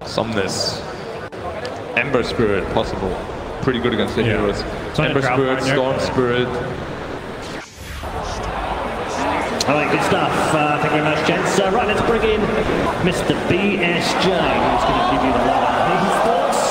Sumness. Ember Spirit possible. Pretty good against the heroes. Ember Spirit, Storm Spirit. Alright, good stuff. Thank you very much, gents. Right, let's bring in Mr. BSJ, who's going to give you the lowdown of his thoughts.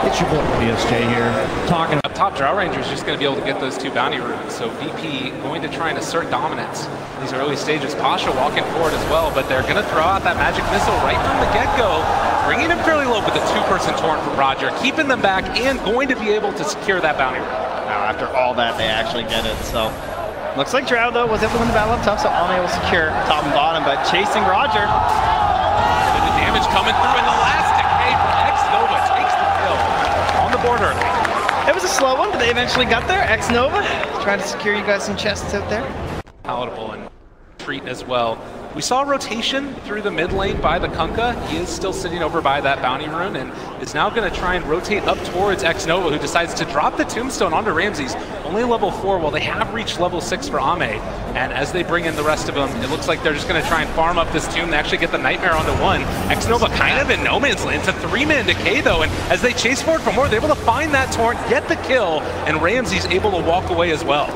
It's your boy BSJ here, talking up top. Drow Ranger is just going to be able to get those 2 bounty runes, so VP going to try and assert dominance in these early stages. Pasha walking forward as well, but they're going to throw out that magic missile right from the get-go, bringing him fairly low with the 2-person torrent from Roger, keeping them back and going to be able to secure that bounty rune. Now, after all that, they actually get it, so... Looks like Drow, though, was able to win the battle up top, so Ame will secure top and bottom, but chasing Roger. Bit of damage coming through, and the last decay from X-Nova takes the kill on the border. It was a slow one, but they eventually got there. X-Nova trying to secure you guys some chests out there. Palatable and treat as well. We saw a rotation through the mid lane by the Kunkka. He is still sitting over by that bounty rune and is now going to try and rotate up towards X-Nova, who decides to drop the tombstone onto Ramses. Only level 4, while they have reached level 6 for Ame. And as they bring in the rest of them, it looks like they're just going to try and farm up this tomb. They actually get the Nightmare onto 1. X-Nova kind of in no man's land. It's a 3-man decay, though, and as they chase forward for more, they're able to find that torrent, get the kill, and Ramses able to walk away as well.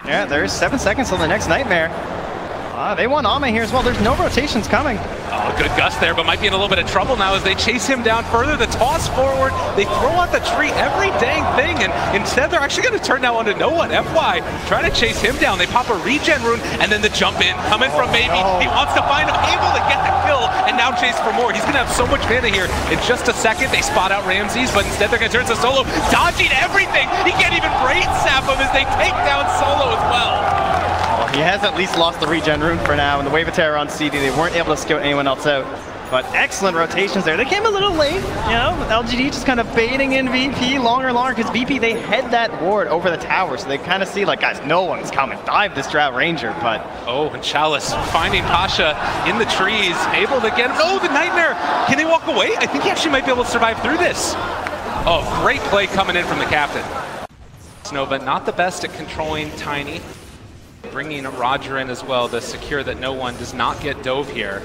Yeah, there's 7 seconds till the next Nightmare. They want Ame here as well. There's no rotations coming. Oh, good gust there, but might be in a little bit of trouble now as they chase him down further. The toss forward, they throw out the tree, every dang thing, and instead they're actually going to turn now onto no one. FY trying to chase him down. They pop a regen rune, and then the jump in, coming from Baby. He wants to find him, able to get the kill, and now chase for more. He's going to have so much mana here. In just a second, they spot out Ramses, but instead they're going to turn to Solo, dodging everything. He can't even brain sap him as they take down Solo as well. He has at least lost the regen rune for now, and the Wave of Terror on CD, they weren't able to scout anyone else out. But excellent rotations there. They came a little late, you know, with LGD just kind of baiting in VP longer and longer, because VP, they head that ward over the tower, so they kind of see, like, guys, no one's coming. Dive this Drow Ranger, but... Oh, and Chalice finding Pasha in the trees, able to get him. Oh, the Nightmare! Can they walk away? I think he actually might be able to survive through this. Oh, great play coming in from the captain. Nova, not the best at controlling Tiny. Bringing Roger in as well to secure that no one does not get dove here.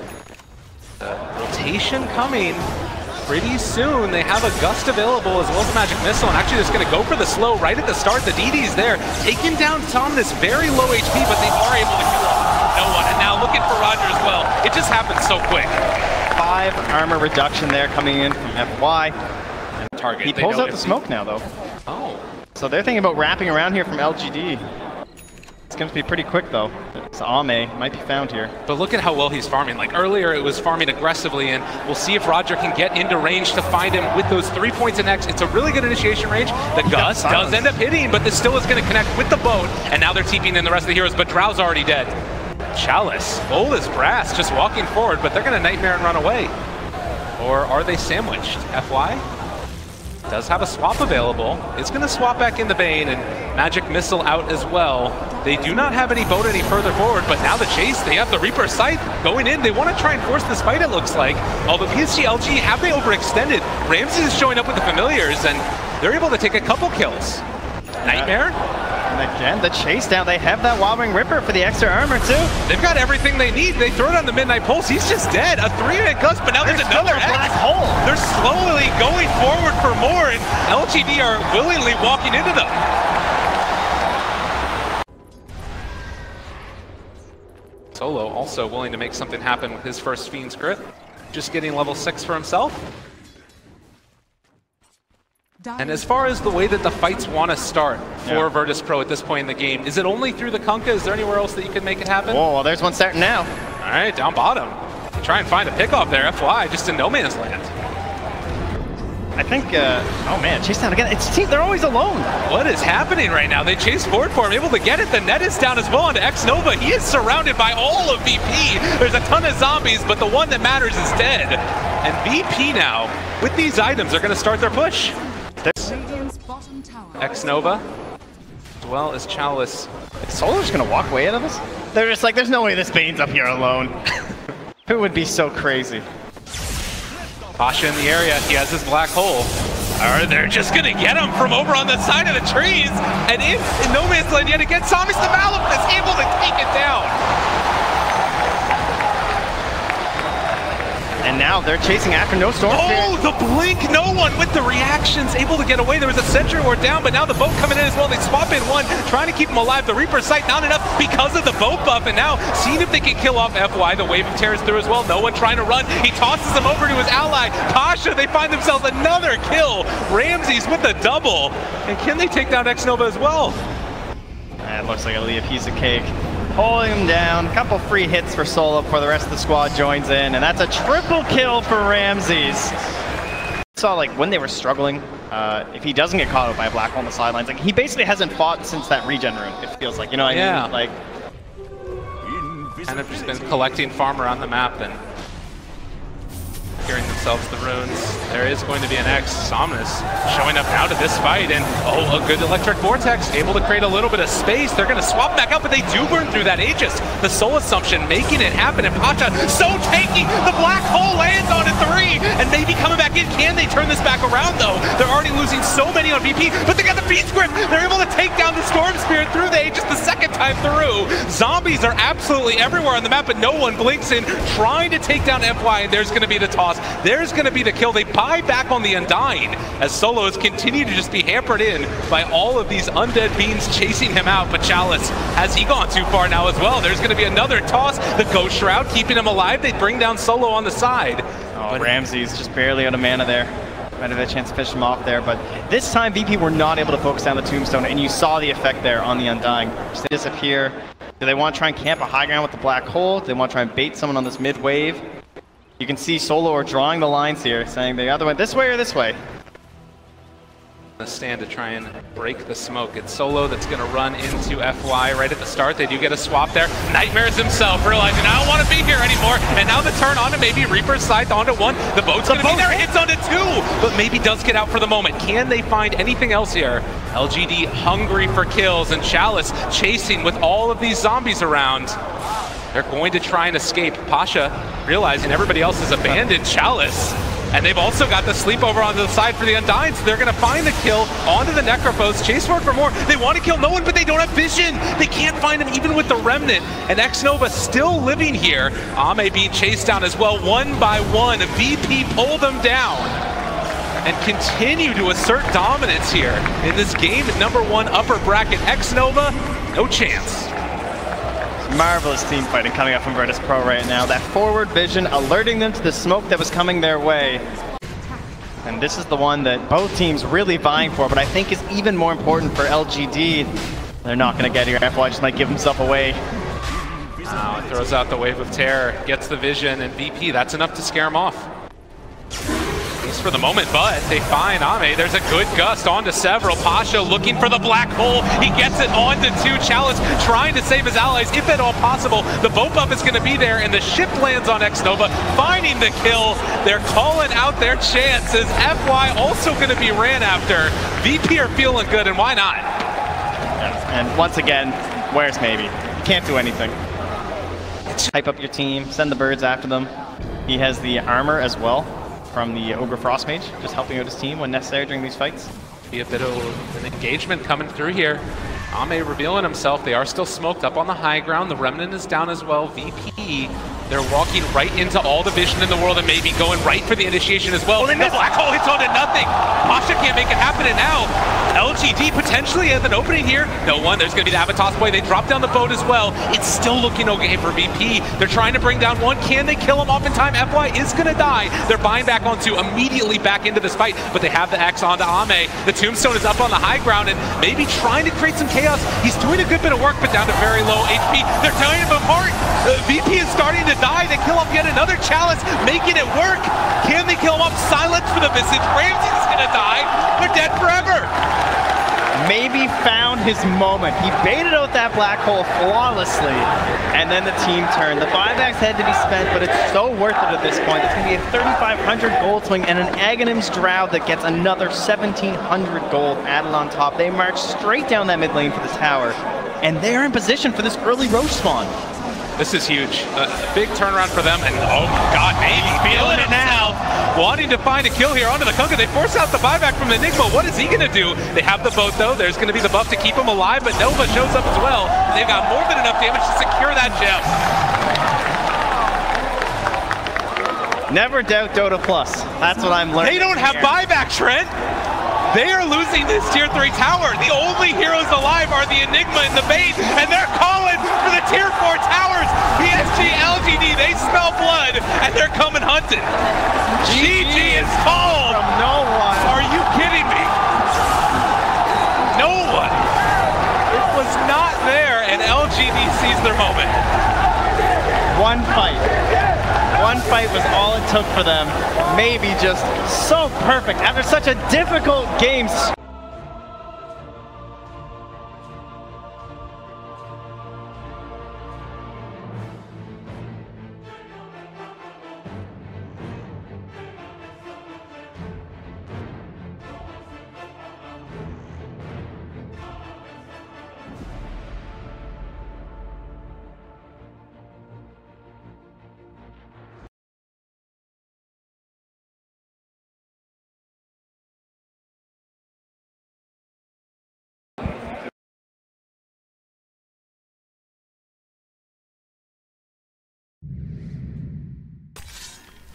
The rotation coming pretty soon. They have a gust available as well as a magic missile, and actually just going to go for the slow right at the start. The DD's there, taking down Tom, this very low HP, but they are able to kill no one. And now looking for Roger as well. It just happens so quick. 5 armor reduction there coming in from FY. And target. He pulls out the smoke now, though. Oh. So they're thinking about wrapping around here from LGD. It's going to be pretty quick, though. So Ame might be found here. But look at how well he's farming. Like earlier, it was farming aggressively, and we'll see if Roger can get into range to find him with those 3 points in X. It's a really good initiation range. The Gust does end up hitting, but this still is going to connect with the boat, and now they're TPing in the rest of the heroes, but Drow's already dead. Chalice, old as brass, just walking forward, but they're going to Nightmare and run away. Or are they sandwiched? FY does have a swap available. It's going to swap back in the Bane, and Magic Missile out as well. They do not have any boat any further forward, but now the chase, they have the Reaper Scythe going in. They want to try and force this fight, it looks like. Although PSG, LG, have they overextended? Ramses is showing up with the familiars, and they're able to take a couple kills. Nightmare? And again, the chase down. They have that Wobbling Ripper for the extra armor, too. They've got everything they need. They throw it on the Midnight Pulse. He's just dead. A 3-man gust, but now there's another black hole. They're slowly going forward for more, and LGD are willingly walking into them. Solo also willing to make something happen with his first Fiend's Grip. Just getting level 6 for himself. And as far as the way that the fights want to start for Virtus Pro at this point in the game, is it only through the Kunkka? Is there anywhere else that you can make it happen? Whoa, well, there's one starting now. All right, down bottom. Try and find a pickoff there, FY, just in no man's land. I think, oh man, chase down again. They're always alone. What is happening right now? They chase forward for him, able to get it. The net is down as well onto X-Nova. He is surrounded by all of VP. There's a ton of zombies, but the one that matters is dead. And VP now, with these items, are going to start their push. X-Nova, as well as Chalice. Is Solar just gonna walk away out of this? They're just like, there's no way this Bane's up here alone. Who would be so crazy? Pasha in the area, he has his black hole. Or they're just gonna get him from over on the side of the trees. And in no man's land yet again, Zombies the Malum is able to take it down. And now they're chasing after no storm. Oh, the blink, no one with the reactions, able to get away. There was a sentry ward down, but now the boat coming in as well. They swap in one, trying to keep him alive. The Reaper's sight not enough because of the boat buff, and now seeing if they can kill off FY. The wave of terror is through as well. No one trying to run. He tosses him over to his ally, Pasha. They find themselves another kill. Ramses with the double. And can they take down X-Nova as well? That looks like it'll be a piece of cake. Pulling him down, couple free hits for Solo before the rest of the squad joins in, and that's a triple kill for Ramses. Saw like when they were struggling, if he doesn't get caught up by a black hole on the sidelines, like he basically hasn't fought since that regen rune, it feels like, you know what I mean? Like, kind of just been collecting farm around the map and securing themselves the runes. There is going to be an X. Somnus showing up now to this fight, and oh, a good electric vortex, able to create a little bit of space. They're going to swap back out, but they do burn through that Aegis. The Soul Assumption making it happen, and Pacha so tanky. The black hole lands on a 3, and maybe coming back in. Can they turn this back around, though? They're already losing so many on VP, but they got the Beast Grip. They're able to take down the Storm Spirit through the Aegis the second time through. Zombies are absolutely everywhere on the map, but no one blinks in, trying to take down FY, and there's going to be the toss. There's going to be the kill. They buy back on the Undying as Solo has continued to just be hampered in by all of these undead beings chasing him out. But Chalice, has he gone too far now as well? There's going to be another toss. The Ghost Shroud keeping him alive. They bring down Solo on the side. Oh, but Ramses just barely out of mana there. Might have had a chance to fish him off there, but this time VP were not able to focus down the Tombstone, and you saw the effect there on the Undying. Just disappear. Do they want to try and camp a high ground with the black hole? Do they want to try and bait someone on this mid wave? You can see Solo are drawing the lines here, saying they either went this way or this way. A stand to try and break the smoke. It's Solo that's going to run into FY right at the start. They do get a swap there. Nightmares himself realizing, I don't want to be here anymore. And now the turn onto maybe Reaper's Scythe onto 1. The boat's going to be there. It's onto 2, but maybe does get out for the moment. Can they find anything else here? LGD hungry for kills, and Chalice chasing with all of these zombies around. They're going to try and escape. Pasha realizing everybody else has abandoned Chalice. And they've also got the sleep over onto the side for the Undying, so they're going to find the kill onto the Necrophos. Chase for more. They want to kill no one, but they don't have vision. They can't find him even with the Remnant. And X-Nova still living here. Ame being chased down as well, one by one. VP pulled them down and continue to assert dominance here in this game at #1 upper bracket. X-Nova, no chance. Marvelous team fighting coming up from Virtus Pro right now. That forward vision alerting them to the smoke that was coming their way. And this is the one that both teams really vying for, but I think is even more important for LGD. They're not going to get here. FY just might give himself away. Wow, it throws out the Wave of Terror, gets the vision, and VP, that's enough to scare him off. At least for the moment, but they find Ame. There's a good gust onto several. Pasha looking for the black hole. He gets it onto 2. Chalice trying to save his allies, if at all possible. The boat buff is going to be there, and the ship lands on X-Nova, finding the kill. They're calling out their chances. FY also going to be ran after. VP are feeling good, and why not? Yeah. And once again, where's maybe? Can't do anything. Hype up your team, send the birds after them. He has the armor as well from the Ogre Frostmage, just helping out his team when necessary during these fights. Be a bit of an engagement coming through here. Ame revealing himself. They are still smoked up on the high ground. The Remnant is down as well. VP, they're walking right into all the vision in the world and maybe going right for the initiation as well. And the black hole hits onto nothing. Pasha can't make it happen, and now LGD potentially has an opening here. No one. There's going to be the Avatos play. They drop down the boat as well. It's still looking okay for VP. They're trying to bring down 1. Can they kill him off in time? FY is going to die. They're buying back onto immediately back into this fight, but they have the X onto Ame. The Tombstone is up on the high ground and maybe trying to create some chaos. He's doing a good bit of work, but down to very low HP. They're tearing him apart. VP is starting to die. They kill off yet another Chalice, making it work. Can they kill him off? Silence for the Visage. Ramses is going to die. They're dead forever. Maybe found his moment. He baited out that black hole flawlessly, and then the team turned. The buybacks had to be spent, but it's so worth it at this point. It's going to be a 3,500 gold swing and an Aghanim's Drow that gets another 1,700 gold added on top. They march straight down that mid lane for the tower, and they're in position for this early Roche spawn. This is huge. Big turnaround for them, and oh my god, maybe feeling it now. Wanting to find a kill here onto the Kunkka. They force out the buyback from Enigma. What is he gonna do? They have the boat though. There's gonna be the buff to keep him alive, but Nova shows up as well. They've got more than enough damage to secure that gem. Never doubt Dota Plus. That's what I'm learning. They don't have buyback, Trent. They are losing this tier 3 tower. The only heroes alive are the Enigma and the bait, and they're calling for the tier 4 towers. PSG, LGD, they smell blood, and they're coming hunting. GG is called. From no one. Are you kidding me? No one. It was not there, and LGD sees their moment. One fight. One fight was all it took for them. Maybe just so perfect after such a difficult game.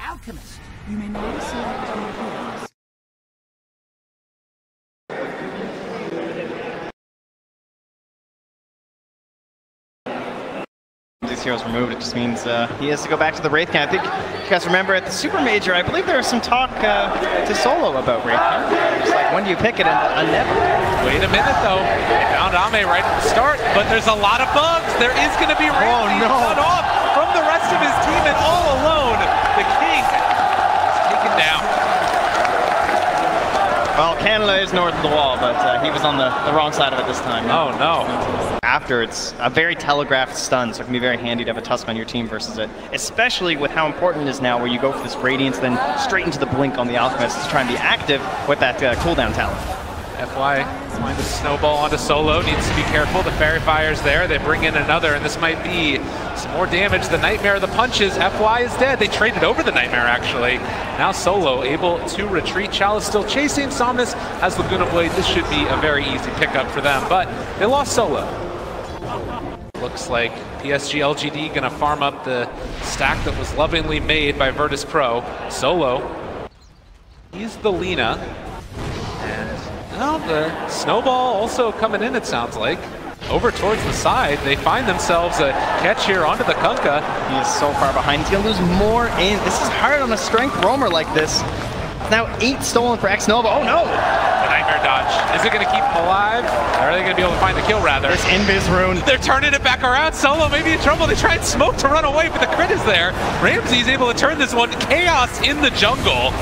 Alchemist, you may now select your heroes. These heroes removed, it just means he has to go back to the Wraith Camp. I think you guys remember at the Super Major, I believe there was some talk to Solo about Wraith Camp. Just like, when do you pick it? And never. Wait a minute though. They found Ame right at the start, but there's a lot of bugs. There is going to be Ramsey cut off from the rest of his team, and all alone, the King is taken down. Well, Canada is north of the wall, but he was on the wrong side of it this time. Oh no. After, it's a very telegraphed stun, so it can be very handy to have a Tusk on your team versus it, especially with how important it is now where you go for this Radiance, then straight into the Blink on the Alchemist to try and be active with that cooldown talent. FY find the snowball onto Solo, needs to be careful. The Fairy Fire's there, they bring in another, and this might be some more damage. The Nightmare of the punches, FY is dead. They traded over the Nightmare actually. Now Solo able to retreat. Chalice still chasing. Somnus has Laguna Blade. This should be a very easy pickup for them, but they lost Solo. Looks like PSG LGD gonna farm up the stack that was lovingly made by Virtus Pro. Solo, he's the Lina. And now the snowball also coming in, it sounds like. Over towards the side, they find themselves a catch here onto the Kunkka. He is so far behind, he's gonna lose more aim. This is hard on a strength roamer like this. Now 8 stolen for X-Nova. Oh no! The Nightmare dodge. Is it going to keep him alive? Or are they going to be able to find the kill rather? This Invis rune. They're turning it back around. Solo maybe in trouble. They try and smoke to run away, but the crit is there. Ramsey's able to turn this one. Chaos in the jungle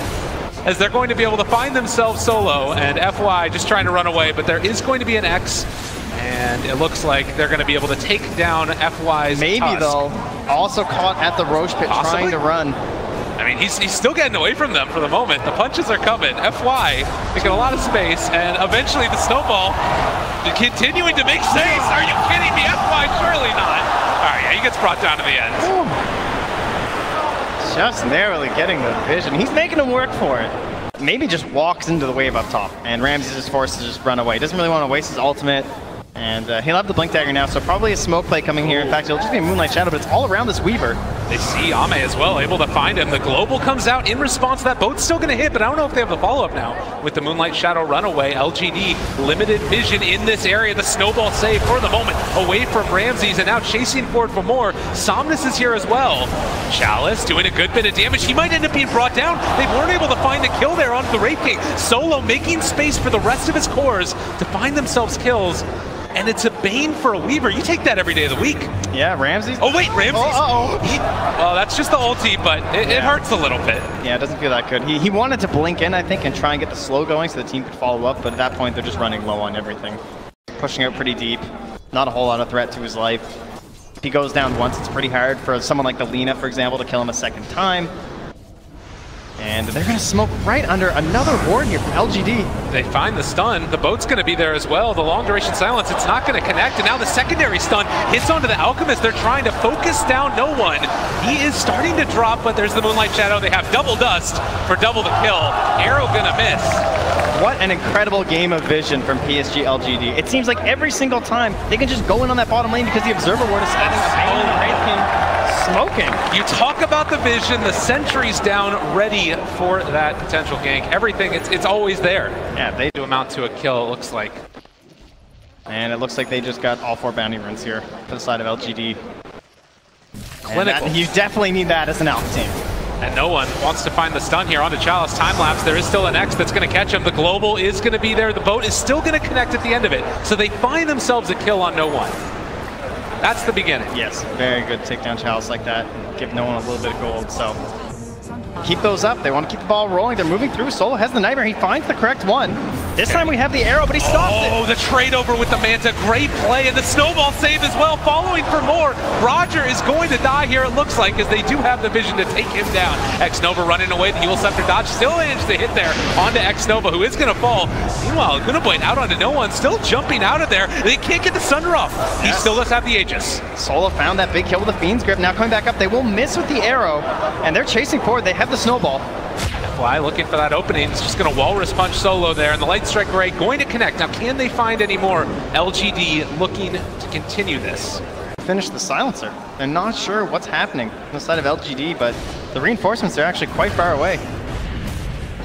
as they're going to be able to find themselves Solo, and FY just trying to run away, but there is going to be an X, and it looks like they're going to be able to take down FY's Maybe Tusk. Though, also caught at the Roche pit trying to run. I mean, he's still getting away from them for the moment. The punches are coming. FY taking a lot of space, and eventually the snowball continuing to make space. Are you kidding me? FY, surely not. All right, yeah, he gets brought down to the end. Just narrowly getting the vision. He's making him work for it. Maybe just walks into the wave up top, and Ramsey's just forced to just run away. Doesn't really want to waste his ultimate. And he'll have the Blink Dagger now, so probably a smoke play coming here. In fact, it'll just be a Moonlight Shadow, but it's all around this Weaver. They see Ame as well, able to find him. The Global comes out in response to that. Boat's still going to hit, but I don't know if they have the follow-up now. With the Moonlight Shadow runaway, LGD, limited vision in this area. The snowball save for the moment, away from Ramses, and now chasing forward for more. Somnus is here as well. Chalice doing a good bit of damage. He might end up being brought down. They weren't able to find the kill there onto the Wraith King. Solo making space for the rest of his cores to find themselves kills. And it's a bane for a Weaver. You take that every day of the week. Yeah, Ramses. Oh wait, Ramses. Oh, well, that's just the ulti, but it hurts a little bit. Yeah, it doesn't feel that good. He wanted to blink in, I think, and try and get the slow going so the team could follow up, but at that point, they're just running low on everything. Pushing out pretty deep. Not a whole lot of threat to his life. If he goes down once, it's pretty hard for someone like the Lina, for example, to kill him a second time. And they're going to smoke right under another ward here from LGD. They find the stun. The boat's going to be there as well. The long duration silence, it's not going to connect. And now the secondary stun hits onto the Alchemist. They're trying to focus down no one. He is starting to drop, but there's the Moonlight Shadow. They have double dust for double the kill. Arrow going to miss. What an incredible game of vision from PSG LGD. It seems like every single time they can just go in on that bottom lane because the Observer Ward is standing behind the Wraith King. Smoking. You talk about the vision, the sentry's down, ready for that potential gank. Everything, it's always there. Yeah, they do amount to a kill, it looks like. And it looks like they just got all 4 bounty runes here for the side of LGD. Clinical. You definitely need that as an Alpha team. And no one wants to find the stun here onto Chalice. Time lapse, there is still an X that's going to catch him. The global is going to be there. The boat is still going to connect at the end of it. So they find themselves a kill on no one. That's the beginning. Yes, very good takedown Chalice like that. And give no one a little bit of gold, so keep those up. They want to keep the ball rolling. They're moving through. Solo has the Nightmare. He finds the correct one. This time we have the arrow, but he stops it. Oh, the trade over with the Manta. Great play, and the snowball save as well. Following for more. Roger is going to die here, it looks like, as they do have the vision to take him down. X-Nova running away. The Eul Scepter dodge still managed to hit there onto X-Nova, who is going to fall. Meanwhile, Gunaboy out onto no one, still jumping out of there. They can't get the Sunder off. He still does have the Aegis. Solo found that big kill with the Fiend's Grip. Now coming back up, they will miss with the arrow, and they're chasing forward. They have the snowball. Fly looking for that opening. It's just going to Walrus Punch Solo there, and the Light Strike Ray going to connect. Now, can they find any more? LGD looking to continue this. Finish the silencer. They're not sure what's happening on the side of LGD, but the reinforcements are actually quite far away.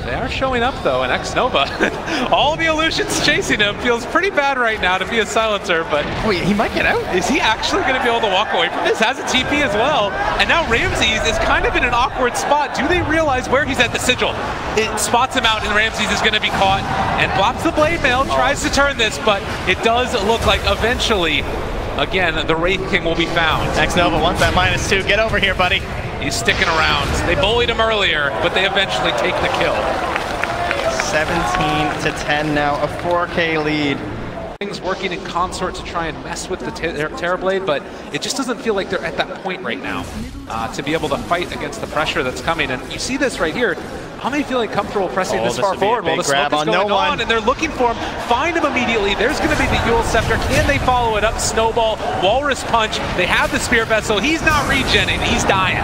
They are showing up though, and X-Nova, all the illusions chasing him. Feels pretty bad right now to be a silencer, but... Wait, he might get out? Is he actually going to be able to walk away from this? Has a TP as well. And now Ramses is kind of in an awkward spot. Do they realize where he's at? The Sigil? It spots him out, and Ramses is going to be caught and blocks the Blade Mail, tries to turn this, but it does look like eventually, again, the Wraith King will be found. X-Nova wants that -2. Get over here, buddy. He's sticking around. They bullied him earlier, but they eventually take the kill. 17-10 now, a 4K lead. Things working in consort to try and mess with the Terrorblade, but it just doesn't feel like they're at that point right now to be able to fight against the pressure that's coming. And you see this right here. How many feeling comfortable pressing this far forward while the smoke is going on, and they're looking for him, find him immediately. There's going to be the Eul Scepter. Can they follow it up? Snowball, Walrus Punch. They have the Spear Vessel. He's not regenning. He's dying.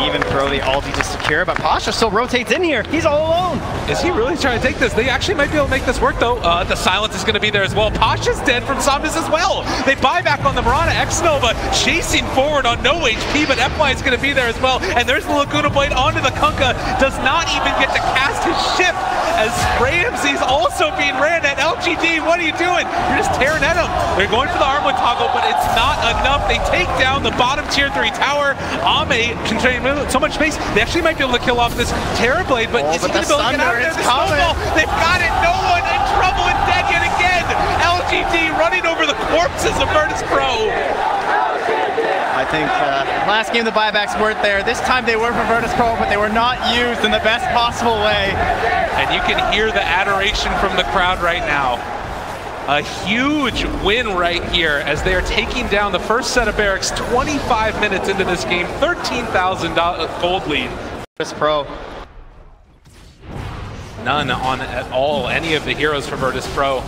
Even throw the ulti to secure, but Pasha still rotates in here. He's all alone. Is he really trying to take this? They actually might be able to make this work, though. The silence is going to be there as well. Pasha's dead from Somnus as well. They buy back on the Mirana. X-Nova chasing forward on no HP, but FY is going to be there as well. And there's the Laguna Blade onto the Kunkka. Does not even get to cast his ship, as Ramses also being ran at. LGD, what are you doing? You're just tearing at him. They're going for the Armwood toggle, but it's not enough. They take down the bottom tier 3 tower. Ame controlling so much space. They actually might be able to kill off this Terrorblade, but is he going to be able to get out of there? The snowball, they've got it. No one in trouble and dead yet again. LGD running over the corpses of Virtus Pro. I think last game the buybacks weren't there. This time they were for Virtus Pro, but they were not used in the best possible way. And you can hear the adoration from the crowd right now. A huge win right here as they are taking down the first set of barracks 25 minutes into this game. $13,000 gold lead. Virtus Pro. None on at all any of the heroes for Virtus Pro.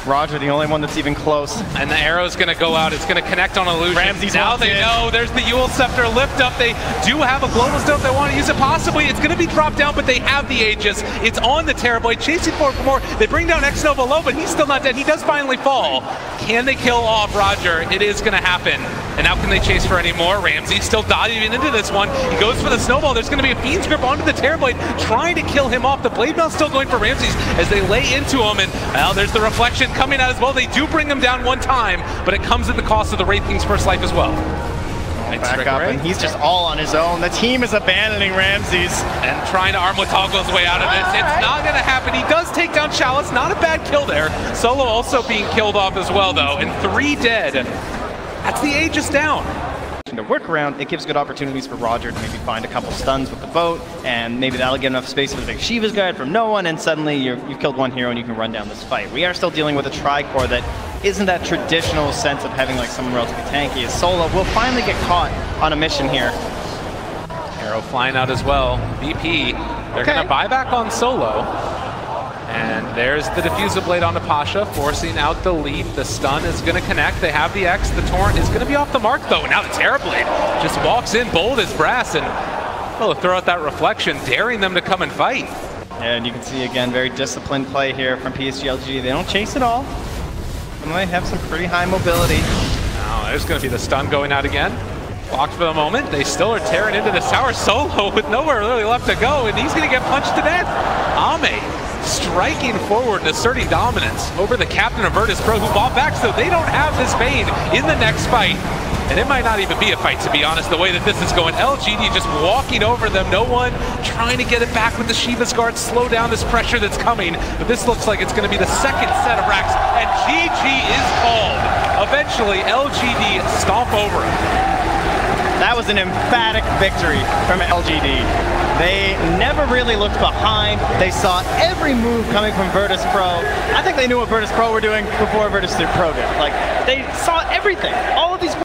Roger, the only one that's even close. And the arrow's going to go out. It's going to connect on Illusion. Ramses now they know. There's the Eul Scepter lift up. They do have a global stone if they want to use it. Possibly. It's going to be dropped down, but they have the Aegis. It's on the Terrorblade. Chasing forward for more. They bring down X-Nova low, but he's still not dead. He does finally fall. Can they kill off Roger? It is going to happen. And now can they chase for any more? Ramses still diving into this one. He goes for the snowball. There's going to be a Fiend's Grip onto the Terrorblade, trying to kill him off. The Blade Mail's still going for Ramses as they lay into him. And well, there's the reflection coming out as well. They do bring him down one time, but it comes at the cost of the Wraith King's first life as well. Back up, and he's just all on his own. The team is abandoning Ramses. And trying to Armwood toggle his way out of this. It's not going to happen. He does take down Chalice. Not a bad kill there. Solo also being killed off as well, though. And 3 dead. That's the Aegis down. To work around, it gives good opportunities for Roger to maybe find a couple stuns with the boat, and maybe that'll get enough space for the big Shiva's Guide from no one, and suddenly you've killed one hero and you can run down this fight. We are still dealing with a Tricore that isn't that traditional sense of having like someone relatively tanky. As Solo will finally get caught on a mission here. Arrow flying out as well. VP, they're going to buy back on solo. And there's the diffuser blade onto Pasha, forcing out the lead. The stun is going to connect. They have the X. The torrent is going to be off the mark, though. Now the Terrorblade just walks in bold as brass and will throw out that reflection, daring them to come and fight. And you can see, again, very disciplined play here from PSG LGD. They don't chase at all. And they have some pretty high mobility. Now there's going to be the stun going out again. Blocked for the moment. They still are tearing into this tower solo with nowhere really left to go, and he's going to get punched to death. Ame striking forward and asserting dominance over the captain of Virtus.Pro, who bought back, so they don't have this Bane in the next fight. And it might not even be a fight, to be honest, the way that this is going. LGD just walking over them. No one trying to get it back with the Shiva's Guard, slow down this pressure that's coming. But this looks like it's going to be the second set of racks, and GG is called. Eventually, LGD stomp over him. That was an emphatic victory from LGD. They never really looked behind. They saw every move coming from Virtus.Pro. I think they knew what Virtus.Pro were doing before Virtus.Pro did. Like, they saw everything. All of these